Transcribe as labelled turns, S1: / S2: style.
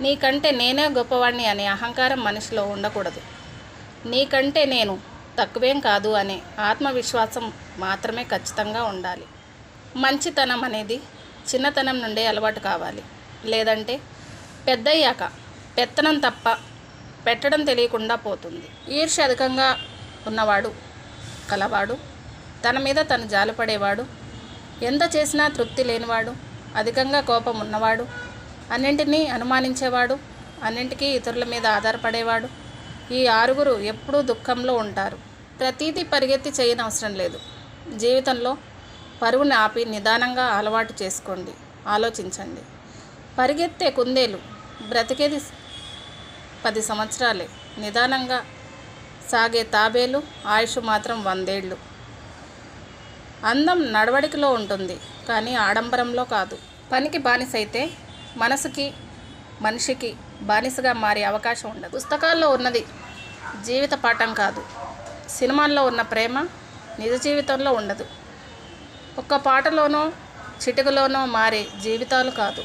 S1: నీకంటే నేనే గొప్పవాడిని అనే అహంకారం మనిషిలో ఉండకూడదు. నీకంటే నేను తక్కువేం కాదు అనే ఆత్మవిశ్వాసం మాత్రమే ఖచ్చితంగా ఉండాలి. మంచితనం అనేది చిన్నతనం నుండే అలవాటు కావాలి. లేదంటే పెద్దయ్యాక పెత్తనం తప్ప పెట్టడం తెలియకుండా పోతుంది. ఈర్ష్య అధికంగా ఉన్నవాడు కలవాడు, తన మీద తను జాలిపడేవాడు, ఎంత చేసినా తృప్తి లేనివాడు, అధికంగా కోపం ఉన్నవాడు, అన్నింటినీ అనుమానించేవాడు, అన్నింటికీ ఇతరుల మీద ఆధారపడేవాడు, ఈ ఆరుగురు ఎప్పుడూ దుఃఖంలో ఉంటారు. ప్రతీదీ పరిగెత్తి చేయనవసరం లేదు. జీవితంలో పరుగుని ఆపి నిదానంగా అలవాటు చేసుకోండి. ఆలోచించండి. పరిగెత్తే కుందేలు బ్రతికేది 10 సంవత్సరాలే. నిదానంగా సాగే తాబేలు ఆయుష్ మాత్రం 100 ఏళ్ళు. అందం నడవడికలో ఉంటుంది, కానీ ఆడంబరంలో కాదు. పనికి బానిసైతే మనసుకి మనిషికి బానిసగా మారే అవకాశం ఉండదు. పుస్తకాల్లో ఉన్నది జీవిత పాఠం కాదు. సినిమాల్లో ఉన్న ప్రేమ నిజ జీవితంలో ఉండదు. ఒక్క పాటలోనో చిటికలోనో మారే జీవితాలు కాదు.